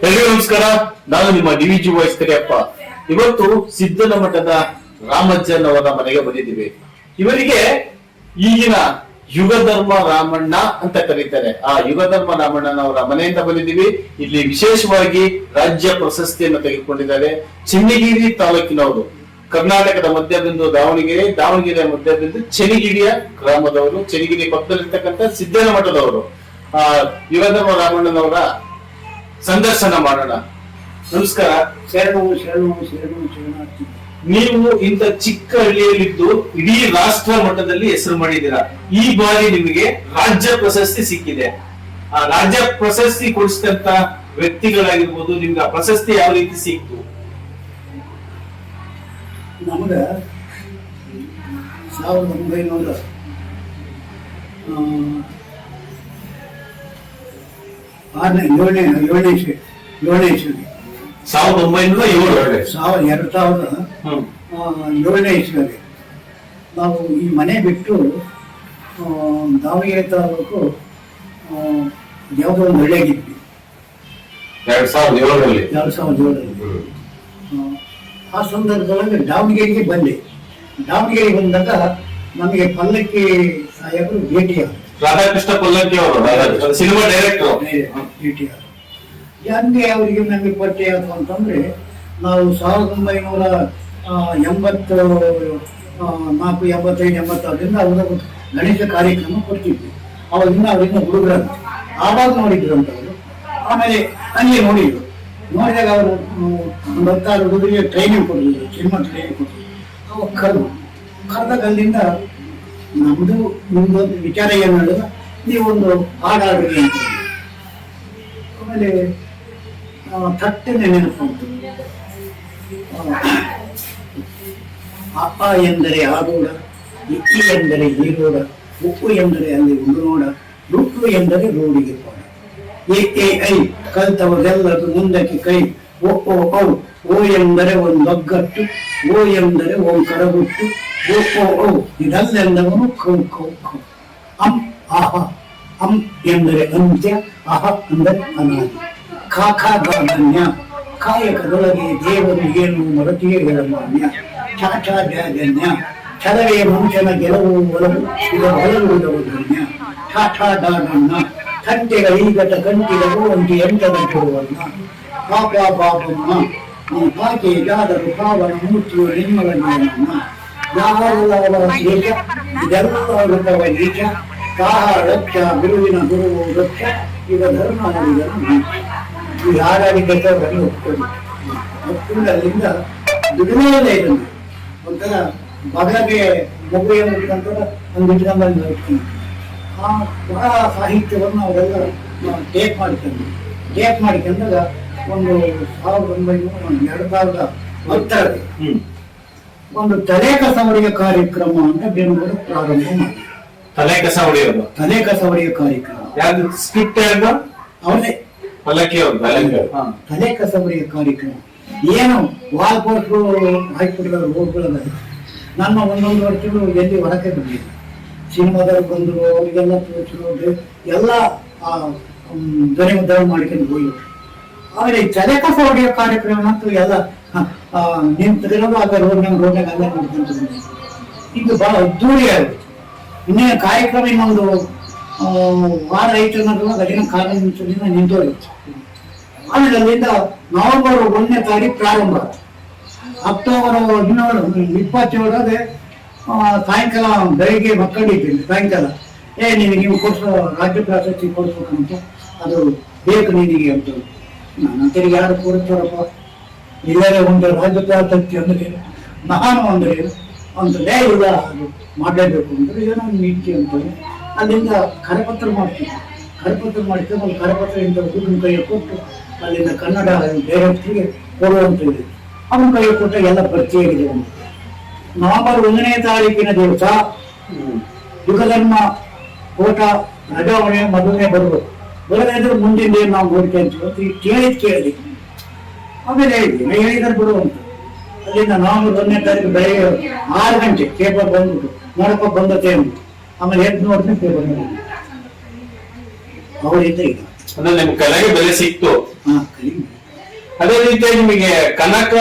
ಎಲ್ರಿಗೂ ನಮಸ್ಕಾರ. ನಾನು ನಿಮ್ಮ ಡಿವಿಜಿ ವಾಯ್ಸ್ ಕರಿಯಪ್ಪ. ಇವತ್ತು ಸಿದ್ದನ ಮಠದ ರಾಮಜ್ಜನ್ ಅವರ ಮನೆಗೆ ಬಂದಿದ್ದೀವಿ. ಇವರಿಗೆ ಈಗಿನ ಯುಗಧರ್ಮ ರಾಮಣ್ಣ ಅಂತ ಕರೀತಾರೆ. ಆ ಯುಗಧರ್ಮ ರಾಮಣ್ಣನವರ ಮನೆಯಿಂದ ಬಂದಿದ್ದೀವಿ. ಇಲ್ಲಿ ವಿಶೇಷವಾಗಿ ರಾಜ್ಯ ಪ್ರಶಸ್ತಿಯನ್ನು ತೆಗೆದುಕೊಂಡಿದ್ದಾರೆ. ಚೆನ್ನಗಿರಿ ತಾಲೂಕಿನವರು, ಕರ್ನಾಟಕದ ಮಧ್ಯಬಿಂದು ದಾವಣಗೆರೆ, ದಾವಣಗೆರೆಯ ಮಧ್ಯಬಿಂದು ಚೆನ್ನಗಿರಿಯ ಗ್ರಾಮದವರು, ಚೆನ್ನಗಿರಿ ಪಕ್ಕದಲ್ಲಿರ್ತಕ್ಕಂಥ ಸಿದ್ದನ ಮಠದವರು. ಯುಗಧರ್ಮ ರಾಮಣ್ಣನವರ ಸಂದರ್ಶನ ಮಾಡೋಣ. ನಮಸ್ಕಾರ. ನೀವು ಇಂಥ ಚಿಕ್ಕ ಹಳ್ಳಿಯಲ್ಲಿದ್ದು ಇಡೀ ರಾಷ್ಟ್ರ ಮಟ್ಟದಲ್ಲಿ ಹೆಸರು ಮಾಡಿದ್ದೀರಾ. ಈ ಬಾರಿ ನಿಮಗೆ ರಾಜ್ಯ ಪ್ರಶಸ್ತಿ ಸಿಕ್ಕಿದೆ. ಆ ರಾಜ್ಯ ಪ್ರಶಸ್ತಿ ಕೊಡಿಸಿದಂತ ವ್ಯಕ್ತಿಗಳಾಗಿರ್ಬೋದು, ನಿಮ್ಗೆ ಆ ಪ್ರಶಸ್ತಿ ಯಾವ ರೀತಿ ಸಿಕ್ತು? ನಮಗ 1907 ಇಸ್ವಿಯಲ್ಲಿ ನಾವು ಈ ಮನೆ ಬಿಟ್ಟು ದಾವಣಗೆರೆ ತಾಲೂಕು ಯಾವುದೋ ಒಂದು ಹಳ್ಳಿಯಾಗಿದ್ವಿ 2007ರಲ್ಲಿ. ಆ ಸಂದರ್ಭದೊಳಗೆ ದಾವಣಗೆರೆಗೆ ಬಂದೆ. ದಾವಣಗೆರೆಗೆ ಬಂದಾಗ ನಮಗೆ ಪಲ್ಲಕ್ಕಿ ಸಾಹೇಬರು ಭೇಟಿಯಾದರು. ರಾಧಾಕೃಷ್ಣ ಪಲ್ಲಕ್ಕಿ ಅವರು, ಸಿನಿಮಾ ಡೈರೆಕ್ಟರ್. ಭೇಟಿಯಾದರು. ಹಂಗೆ ಅವರಿಗೆ ನಮಗೆ ಪರಿಚಯ ಆಯ್ತು ಅಂತಂದ್ರೆ, ನಾವು 1984-85-86ರಿಂದ ಅವರ ಗಣೇಶ ಕಾರ್ಯಕ್ರಮ ಕೊಡ್ತಿದ್ವಿ. ಅವಾಗಿಂದ ಅವರಿಂದ ಹುಡುಗರಂತ ಆವಾಗ ನೋಡಿದ್ರಂತವರು. ಆಮೇಲೆ ಹಂಗೆ ನೋಡಿದ್ರು. ನೋಡಿದಾಗ ಅವರು ಒಂದು 16 ಹುಡುಗರಿಗೆ ಟ್ರೈನಿಂಗ್ ಕೊಟ್ಟಿದ್ರು, ಸಿನಿಮಾ ಟ್ರೈನಿಂಗ್ ಕೊಟ್ಟಿದ್ರು. ಅವಾಗ ಕರೆದಾಗ ಅಲ್ಲಿಂದ ನಮ್ದು ನಿಮ್ದೊಂದು ವಿಚಾರ ಏನು ಹೇಳಿದ್ರೆ, ನೀವೊಂದು ಹಾಡಾಡ್ರಿ ಅಂತ. ಆಮೇಲೆ ಥಟ್ಟನೆ ನೆನಪುಂಟು. ಅಪ್ಪ ಎಂದರೆ ಆಗೋಡ, ಇಕ್ಕಿ ಎಂದರೆ ಹೀರೋಡ, ಉಪ್ಪು ಎಂದರೆ ಅಲ್ಲಿ ಉಂಡು ನೋಡ, ರುಟ್ಟು ಎಂದರೆ ರೋಡಿಗೆ ಪಾಡ. ಐ ಕಲ್ತವರೆಲ್ಲದು ಮುಂದಕ್ಕೆ ಕೈ. ಓ ಓ ಔ, ಓ ಎಂದರೆ ಒಂದು ಒಗ್ಗಟ್ಟು, ಓ ಎಂದರೆ ಕರಗುಟ್ಟು, ಓ ಓ ಔ ಇದಲ್ಲೆಲ್ಲವನು ಕೌ ಕೌ ಕೌ. ಅಂ ಆಹ, ಅಂ ಎಂದರೆ ಅಂತ್ಯ, ಅಹ ಅಂದರೆ ಅನಾದಿ. ಕಾಕಾಧಾನ್ಯ ಕಾಯಕದೊಳಗೆ ದೇವರು ಏನು ಮರತಿಯೇ ಹೇಳಮಾನ್ಯ. ಚಾಚಾ ಜಾಗನ್ಯ ಛಲವೇ ಮನುಷ್ಯನ ಗೆಲುವು ಒಲವು, ಇದ ಹೊಲವುದವು ಧನ್ಯ. ಠಾಠಾ ಡಾಡಣ್ಣ ಕಂಟೆಗಳೀಗಟ ಕಂಟಿಗಳು ಒಂದು ಎಂಟದ ಕೊಡುವಣ್ಣ. ಪಾಪ ಬಾಬಣ್ಣ ಪಾಕೆ ಜಾದರು ಪಾವನ ಮೂರ್ತಿಯು ನಿಮ್ಮಲ ನಿಯಮಣ್ಣ. ಯಾವಲ್ಲವರ ದೇಶ ಇದೆಲ್ಲ ರೂಪವ ನೀಚ. ಕಾಹ ರಕ್ಷ ಗುರುವಿನ ಗುರುವು ರಕ್ಷ, ಈಗ ಧರ್ಮ ಮಾಡಿದನು. ಈ ಹಾಡಾಡಿದ್ದಕ್ಕೆ ಒಪ್ಪಿಕೊಂಡು ಅಲ್ಲಿಂದ ದುಡಿಮೆಯಲ್ಲೇ ಇருந்து ಒಂಥರ ಬಗಲಗೆ ಮಗುವೆ ಮುಗಿದಂತರ ಒಂದು ಇಟ್ಕೊಂಬಂದು ಇಟ್ಕೊಂಡು ಆ ಬಹಳ ಸಾಹಿತ್ಯವನ್ನು ಅವರೆಲ್ಲ ಟೇಪ್ ಮಾಡಿಕೊಂಡಾಗ ಒಂದು 2010 ಒಂದು ತಲೆ ಕಸ ಹೊಡೆಯ ಕಾರ್ಯಕ್ರಮ ಅಂತ ಬೆಂಗಳೂರು ಪ್ರಾರಂಭ ಮಾಡಿ. ತಲೆ ಕಸ ಹೊಡೆಯ ಕಾರ್ಯಕ್ರಮ ಸ್ಕ್ರಿಪ್ಟ್ ಅವರೇ ಪಲ್ಲಕ್ಕಿ ಅವರು. ತಲೆ ಕಸ ಹೊಡೆಯ ಕಾರ್ಯಕ್ರಮ ಏನು ವಾಲ್ ಪೋಸ್ಟ್ರು ಹಾಕಿಬಿಟ್ಟಿದ್ದಾರೆ ರೋಡ್ಗಳನ್ನ. ನಮ್ಮ 1 ವರ್ಷಗಳು ಎಲ್ಲಿ ಹೊರಕ್ಕೆ ಬಂದಿಲ್ಲ. ಸಿನಿಮಾದವ್ರು ಬಂದರು, ಅವರಿಗೆಲ್ಲ ತೋರಿಸಿದ್ರು, ಎಲ್ಲ ಧ್ವನಿ ಮುದ್ರಣ ಮಾಡ್ಕೊಂಡು ಹೋಗಿದ್ರು. ಆಮೇಲೆ ಈ ತಲೆ ಕಸ ಹೊಡೆಯೋ ಕಾರ್ಯಕ್ರಮ ಅಂತೂ ಎಲ್ಲ ನಿಂತಿರೋದು ಆಗ ರೋಡ್ನಾಗ ಅಲ್ಲೇ ನೋಡ್ಕೊಂತ ಇದು ಬಹಳ ಅದ್ದೂರಿ ಆಗುತ್ತೆ. ಇನ್ನೇನು ಕಾರ್ಯಕ್ರಮ ಇನ್ನೊಂದು ವಾರ ಐತೆ ಅನ್ನೋದ್ರೊಳಗೆ ಅಲ್ಲಿನ ಕಾಲೇಜಿನಿಂದ ನಿಂತೋಗಿತ್ತು. ಆಮೇಲೆ ಅಲ್ಲಿಂದ ನವೆಂಬರ್ 1ನೇ ತಾರೀಕು ಪ್ರಾರಂಭ ಆಯ್ತು. ಅಕ್ಟೋಬರ್ 27 ಸಾಯಂಕಾಲ ಬೆಳಿಗ್ಗೆ ಮಕ್ಕಳಿದ್ದೀನಿ. ಸಾಯಂಕಾಲ ನೀವು ಕೊಡಿಸೋ ರಾಜ್ಯ ಪ್ರಶಸ್ತಿ ಕೊಡಿಸ್ಬೇಕಂತ, ಅದು ಬೇಕು ನಿನಗೆ ಅಂತ. ನಂತರ ಯಾರು ಕೊಡ್ತಾರಪ್ಪ, ಇಲ್ಲೇ ಒಂದು ರಾಜ್ಯ ಪ್ರಶಸ್ತಿ ಅಂದ್ರೆ ನಾನು ಅಂದ್ರೆ ಅಂತಲೇ ಇಲ್ಲ, ಅದು ಮಾಡಲೇಬೇಕು ಅಂದ್ರೆ ಏನೋ ನೀತಿ ಅಂತಾರೆ. ಅಲ್ಲಿಂದ ಕರಪತ್ರ ಮಾಡ್ತೀವಿ. ಕರಪತ್ರ ಮಾಡ್ತೀವಿ. ಒಂದು ಕರಪತ್ರ ಇಂಥ ಹುಡುಗನ ಕೈಗೆ ಕೊಟ್ಟು ಅಲ್ಲಿಂದ ಕನ್ನಡ ಡೈರೆಕ್ಟ್ರಿಗೆ ಕೊಡುವಂಥದ್ದು. ಅವನ ಕೈಗೆ ಕೊಟ್ಟ ಎಲ್ಲ ಭರ್ತಿಯಾಗಿದೆ. ನವೆಂಬರ್ 1ನೇ ತಾರೀಕಿನ ದಿವಸ ಯುಗಧರ್ಮ ಕೋಟ ರಜಾವಣೆ ಮೊದಲನೇ ಬರಬೇಕು. ಬರದಿದ್ರೆ ಮುಂದಿನ ನಾವು ನೋಡ್ಕೊಂತೀವಿ ಕೇಳಿದ್ವಿ. ಆಮೇಲೆ ಹೇಳಿದ್ರೆ ಬಿಡುವಂತ. ಅಲ್ಲಿಂದ ನವೆಂಬರ್ 1ನೇ ತಾರೀಕು ಬೆಳಗ್ಗೆ 6 ಗಂಟೆ ಪೇಪರ್ ಬಂದ್ಬಿಟ್ಟು ನೋಡಪ್ಪ ಬಂದತೆ ಅಂದ್ಬಿಟ್ಟು. ಆಮೇಲೆ ಎದ್ದು ನೋಡಿದ್ರೆ ಪೇಪರ್ ಅವರಿಂದ ಈಗ ನಿಮ್ ಕಲೆಗೆ ಬೆಲೆ ಸಿಕ್ತು. ಕಲಿಗೆ ರೀತಿಯ ನಿಮಗೆ ಕನಕ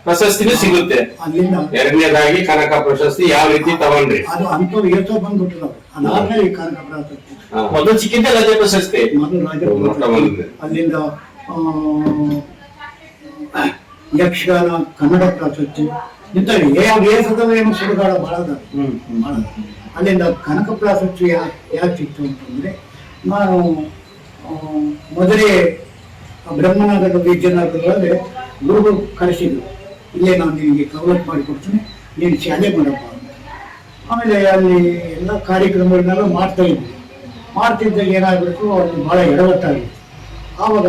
ಪ್ರಶಸ್ತಿನೂ ಸಿಗುತ್ತೆ. ಅಲ್ಲಿಂದ ಎರಡನೇದಾಗಿ ಕನಕ ಪ್ರಶಸ್ತಿ ಯಾವ ರೀತಿ ತಗೊಂಡ್ರಿ? ಅದು ಅಂಥವ್ರು ಎಷ್ಟೋ ಬಂದ್ಬಿಟ್ರು. ಅದಾದ್ಮೇಲೆ ಈ ಕನಕ ಪ್ರಶಸ್ತಿ, ಮೊದಲು ಚಿಕ್ಕಿದ್ದೆ ರಾಜ್ಯ ಪ್ರಶಸ್ತಿ. ಮೊದಲು ರಾಜ್ಯ ಮೊಟ್ಟ ಮೊದಲನೇ. ಅಲ್ಲಿಂದ ಯಕ್ಷಗಾನ ಕನ್ನಡ ಪ್ರಶಸ್ತಿ ಇಂಥವು ಏನು ಸುಡುಗಾಡ ಬಹಳ ಅಲ್ಲಿಂದ ಕನಕ ಪ್ರಶಸ್ತಿ ಯಾಕೆ ಸಿಕ್ತು ಅಂತಂದ್ರೆ, ನಾನು ಮೊದಲೇ ಬ್ರಹ್ಮನಗರ ವಿದ್ಯಾನಗರದಲ್ಲಿ ಗುರುಗಳು ಕರೆಸಿದ್ರು, ಇಲ್ಲೇ ನಾನು ನಿನಗೆ ಕವಲತ್ ಮಾಡಿಕೊಡ್ತೀನಿ, ನೀನು ಶಾಲೆ ಮಾಡಪ್ಪ ಅಂತ. ಆಮೇಲೆ ಅಲ್ಲಿ ಎಲ್ಲ ಕಾರ್ಯಕ್ರಮಗಳನ್ನೆಲ್ಲ ಮಾಡ್ತಿದ್ದಾಗ ಏನಾಗಬೇಕು, ಅದು ಬಹಳ ಎಡವಟ್ಟಾಗಿತ್ತು. ಆವಾಗ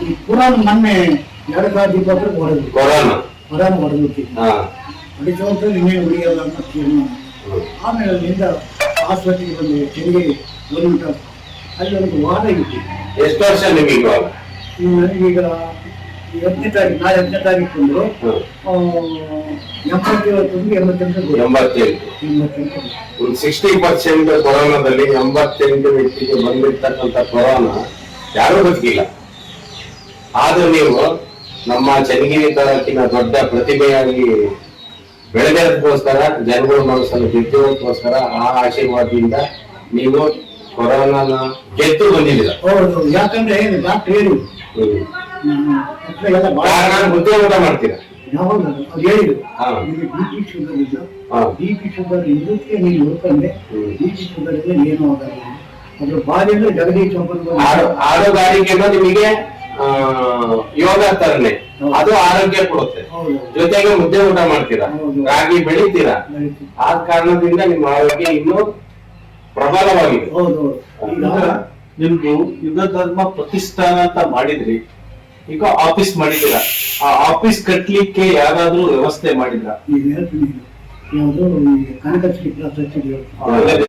ಈ ಪುರಾಣ ಮೊನ್ನೆ 2020 ಹೊಡೆದ್ರು, ಪುರಾಣ ಹೊಡೆದ್ಬಿಟ್ಟಿತ್ತು. ಹೊಡಿತು ಅಂತ ಇನ್ನೇನು ಉಳಿಯಲ್ಲ ಅಂತ ತೀರ್ಮಾನ. ಆಮೇಲೆ ಅಲ್ಲಿಂದ ಆಸ್ಪತ್ರೆಗೆ ಬಂದು ಚೆನ್ನಗಿರಿ ಗೌರ್ಮೆಂಟ್ ಅಲ್ಲಿ ಒಂದು ವಾರ ಇತ್ತು. ಎಷ್ಟು ವರ್ಷ ನಿಮಗೆ? ನನಗೀಗ 8ನೇ ತಾರೀಕು, ನಾಳೆ 8ನೇ ತಾರೀಕು ಬಂದರು 88 ಒಂದು 60% ಕೊರೋನಾದಲ್ಲಿ 88 ವ್ಯಕ್ತಿಗೆ ಬಂದಿರ್ತಕ್ಕಂಥ ಕೊರೋನಾ ಯಾರೂ ಬದುಕಿಲ್ಲ. ಆದ್ರೂ ನೀವು ನಮ್ಮ ಚನ್ನಗಿರಿ ತಾಲೂಕಿನ ದೊಡ್ಡ ಪ್ರತಿಭೆಯಾಗಿ ಬೆಳೆದಕ್ಕೋಸ್ಕರ, ಜನಗಳ ಮನಸ್ಸನ್ನು ಗೆದ್ದೋದಕ್ಕೋಸ್ಕರ ಆ ಆಶೀರ್ವಾದದಿಂದ ನೀವು ಕೊರೋನಾನ ಗೆದ್ದು ಬಂದಿದ್ದೀರ. ಹೌದು, ಯಾಕಂದ್ರೆ ಡಾಕ್ಟರ್ ಹೇಳಿ ಉದ್ಯೋಗ ಮಾಡ್ತೀರಾ? ಯಾವಾಗ ಅವ್ರು ಹೇಳಿದ್ರು, ಹಾ. BP ಶುಗರ್ ಇಲ್ಲ, ಹಾ. BP ಶುಗರ್ ಇದಕ್ಕೆ ನೀನು ಹುಡ್ಕೊಂಡೆ, BP ಶುಗರ್ ಇಲ್ಲ, ಏನೂ ಆಗಲ್ಲ. ಅದ್ರ ಬಾರಿ ಅಂದ್ರೆ ಜಗದೀಶ್ ಆರೋಗ್ಯ ನಿಮಗೆ ಯೋಗ ತರನೆ, ಅದು ಆರೋಗ್ಯ ಕೊಡುತ್ತೆ. ಜೊತೆಗೆ ಮುದ್ದೆ ಊಟ ಮಾಡ್ತೀರಾ, ರಾಗಿ ಬೆಳಿತೀರಾ. ಆ ಕಾರಣದಿಂದ ನಿಮ್ಮ ಆರೋಗ್ಯ ಇನ್ನೂ ಪ್ರಬಲವಾಗಿದೆ. ಹೌದು. ಈಗ ನಿಮ್ದು ಯುಗ ಧರ್ಮ ಪ್ರತಿಷ್ಠಾನ ಅಂತ ಮಾಡಿದ್ರಿ, ಈಗ ಆಫೀಸ್ ಮಾಡಿದ್ದೀರಾ. ಆ ಆಫೀಸ್ ಕಟ್ಲಿಕ್ಕೆ ಯಾರಾದ್ರೂ ವ್ಯವಸ್ಥೆ ಮಾಡಿದ್ರ? ಈಗ ಹೇಳ್ತೀನಿ, ಯಾವುದು ಕನಕಶ್ರೀ ಪ್ರಶಸ್ತಿ